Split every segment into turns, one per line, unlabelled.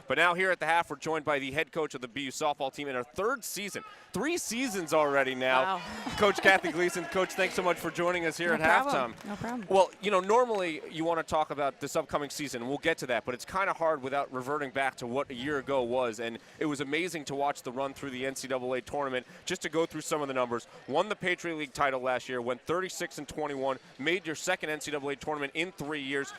But now here at the half, we're joined by the head coach of the BU softball team in our third season. 3 seasons already now.
Wow.
Coach Kathy Gleason. Coach, thanks so much for joining us here at halftime.
No problem.
Well, you know, normally you want to talk about this upcoming season, and we'll get to that, but it's kind of hard without reverting back to what a year ago was. And it was amazing to watch the run through the NCAA tournament, just to go through some of the numbers. Won the Patriot League title last year, went 36-21, made your second NCAA tournament in 3 years.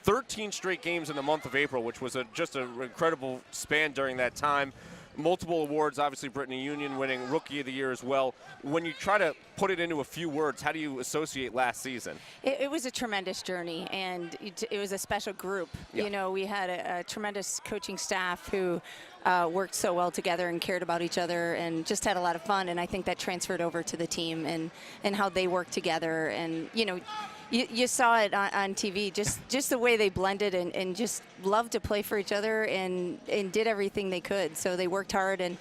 13 straight games in the month of April, which was just an incredible span during that time. Multiple awards, obviously Brittany Union winning Rookie of the Year as well. When you try to put it into a few words, how do you associate last season?
It was a tremendous journey, and it was a special group.
Yeah.
You know, we had a tremendous coaching staff who worked so well together and cared about each other and just had a lot of fun, and I think that transferred over to the team and how they worked together. And, you know, you saw it on TV, just the way they blended and just loved to play for each other and did everything they could. So they worked hard, and,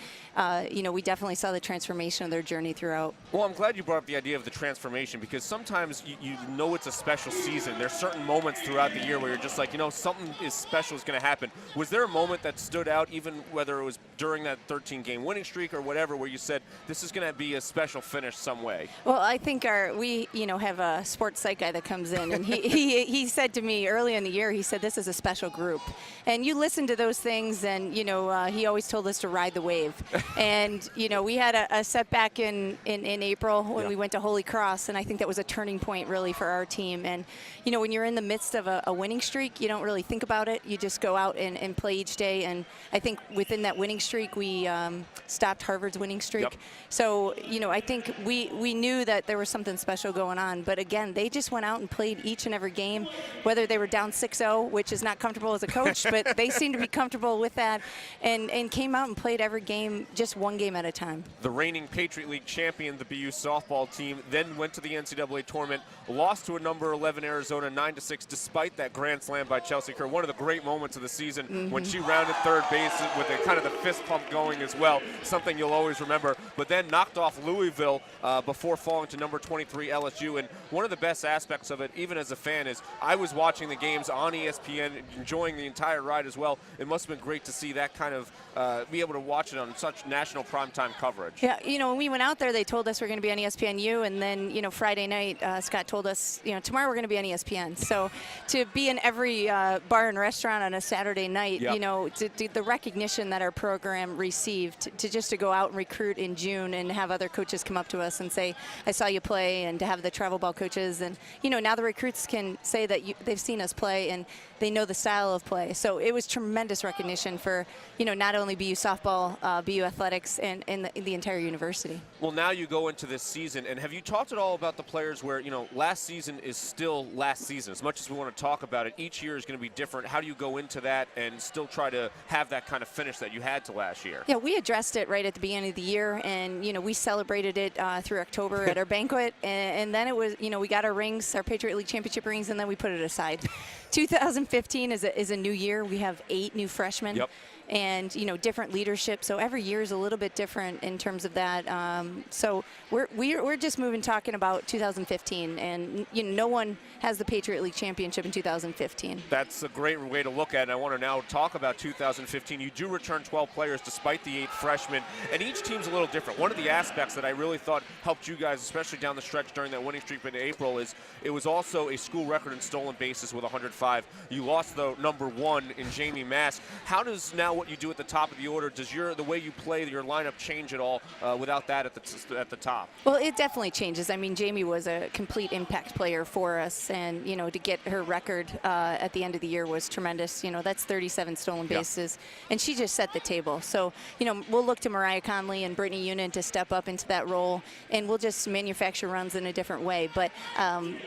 you know, we definitely saw the transformation of their journey throughout.
Well, I'm glad you brought up the idea of the transformation, because sometimes you know it's a special season. There's certain moments throughout the year where you're just like, you know, something is special is going to happen. Was there a moment that stood out, even whether it was during that 13-game winning streak or whatever, where you said, this is going to be a special finish some way?
Well, I think we have a sports psych guy that comes in, and he said to me early in the year, he said, this is a special group. And you listen to those things, and, you know, he always told us to ride the wave. And, you know, we had a setback in April when we went to Holy Cross, and I think that was a turning point really for our team. And, you know, when you're in the midst of a winning streak, you don't really think about it. You just go out and play each day. And I think within that winning streak, we stopped Harvard's winning streak.
Yep.
So, you know, I think we knew that there was something special going on. But again, they just went out and played each and every game, whether they were down 6-0, which is not comfortable as a coach, but they seemed to be comfortable with that, and came out and played every game, just one game at a time.
The reigning Patriot League champion, the BU softball team, then went to the NCAA tournament, lost to a number 11 Arizona 9-6, despite that grand slam by Chelsea Kerr. One of the great moments of the season when she rounded third base with a kind of the fist pump going as well, something you'll always remember. But then knocked off Louisville before falling to number 23 LSU. And one of the best aspects of it, even as a fan, is I was watching the games on ESPN, enjoying the entire ride as well. It must have been great to see that kind of be able to watch it on such national primetime coverage.
Yeah, you know, when we went out there, they told us we're going to be on ESPNU, and then, you know, Friday night, Scott told us, you know, tomorrow we're going to be on ESPN. So to be in every bar and restaurant on a Saturday night, you know, the recognition that our program received, to go out and recruit in June and have other coaches come up to us and say, I saw you play, and to have the travel ball coaches, and, you know, now the recruits can say that they've seen us play and they know the style of play. So it was tremendous recognition for, you know, not only BU softball, BU athletics, and the entire university.
Well, now you go into this season, and have you talked at all about the players where, you know, last season is still last season? As much as we want to talk about it, each year is going to be different. How do you go into that and still try to have that kind of finish that you had to last year?
Yeah, we addressed it right at the beginning of the year, and, you know, we celebrated it through October at our banquet, and then it was, you know, we got our rings, our Patriot League championship rings, and then we put it aside. 2015 is a new year. We have 8 new freshmen.
Yep.
And, you know, different leadership. So every year is a little bit different in terms of that. So we're just talking about 2015, and, you know, no one has the Patriot League championship in 2015.
That's a great way to look at it. And I want to now talk about 2015. You do return 12 players despite the 8 freshmen, and each team's a little different. One of the aspects that I really thought helped you guys, especially down the stretch during that winning streak in April, is it was also a school record in stolen bases with 105. You lost, though, number 1 in Jamie Mask. How does now what you do at the top of the order, does the way you play, your lineup change at all without that at the top?
Well, it definitely changes. I mean, Jamie was a complete impact player for us, and, you know, to get her record at the end of the year was tremendous. You know, that's 37 stolen bases, and she just set the table. So, you know, we'll look to Mariah Conley and Brittany Union to step up into that role, and we'll just manufacture runs in a different way. But,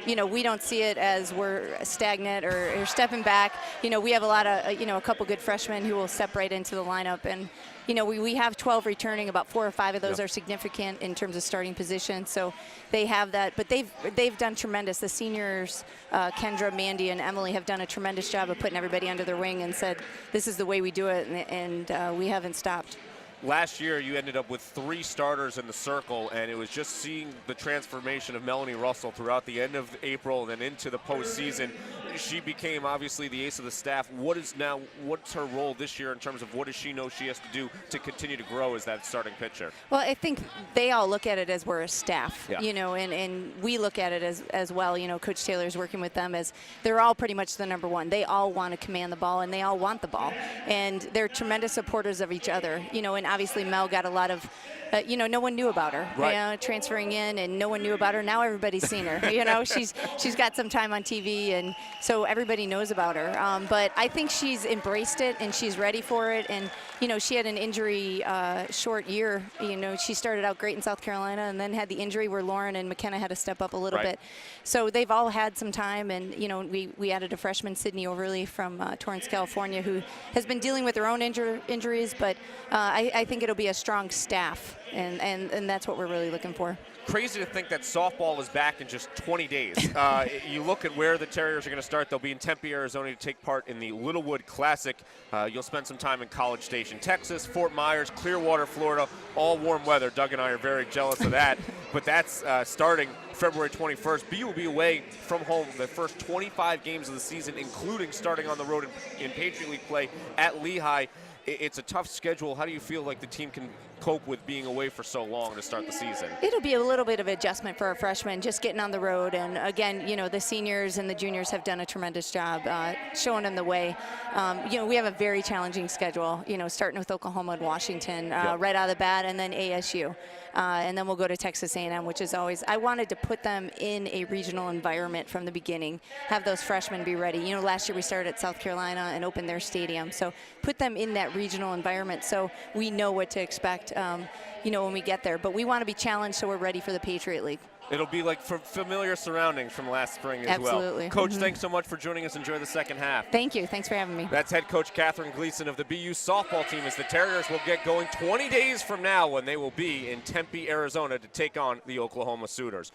you know, we don't see it as we're stagnant or stepping back. You know, we have a lot of, you know, a couple good freshmen who will step right into the lineup, and, you know, we have 12 returning. About 4 or 5 of those are significant in terms of starting position, so they have that. But they've done tremendous. The seniors, Kendra, Mandy, and Emily, have done a tremendous job of putting everybody under their wing and said, this is the way we do it, and we haven't stopped.
Last year, you ended up with 3 starters in the circle, and it was just seeing the transformation of Melanie Russell throughout the end of April and then into the postseason. She became obviously the ace of the staff. What's her role this year in terms of what does she know she has to do to continue to grow as that starting pitcher?
Well, I think they all look at it as we're a staff,
Yeah.
you know, and we look at it as well. You know, Coach Taylor's working with them as they're all pretty much the number one. They all want to command the ball, and they all want the ball, and they're tremendous supporters of each other. You know, and obviously Mel got a lot of, you know, no one knew about her,
right.
You know, transferring in, and no one knew about her. Now everybody's seen her. You know, she's got some time on TV, and so everybody knows about her. But I think she's embraced it, and she's ready for it. And you know, she had an injury short year. You know, she started out great in South Carolina, and then had the injury where Lauren and McKenna had to step up a little
right.
bit. So they've all had some time, and you know, we added a freshman, Sydney Overly from Torrance, California, who has been dealing with her own injuries, but I think it'll be a strong staff, and that's what we're really looking for.
Crazy to think that softball is back in just 20 days. You look at where the Terriers are going to start. They'll be in Tempe, Arizona to take part in the Littlewood Classic. You'll spend some time in College Station, Texas, Fort Myers, Clearwater, Florida, all warm weather. Doug and I are very jealous of that. But that's starting February 21st. BU will be away from home the first 25 games of the season, including starting on the road in Patriot League play at Lehigh. It's a tough schedule. How do you feel like the team can cope with being away for so long to start the season?
It'll be a little bit of adjustment for our freshmen, just getting on the road. And again, you know, the seniors and the juniors have done a tremendous job showing them the way. You know, we have a very challenging schedule, you know, starting with Oklahoma and Washington right out of the bat, and then ASU. And then we'll go to Texas A&M, which is always, I wanted to put them in a regional environment from the beginning, have those freshmen be ready. You know, last year we started at South Carolina and opened their stadium. So put them in that regional environment so we know what to expect, you know, when we get there. But we want to be challenged so we're ready for the Patriot League.
It'll be like familiar surroundings from last spring as
Absolutely.
well. Coach, thanks so much for joining us. Enjoy the second half.
Thank you. Thanks for having me.
That's head coach Kathryn Gleason of the BU softball team as the Terriers will get going 20 days from now when they will be in Tempe, Arizona to take on the Oklahoma Sooners.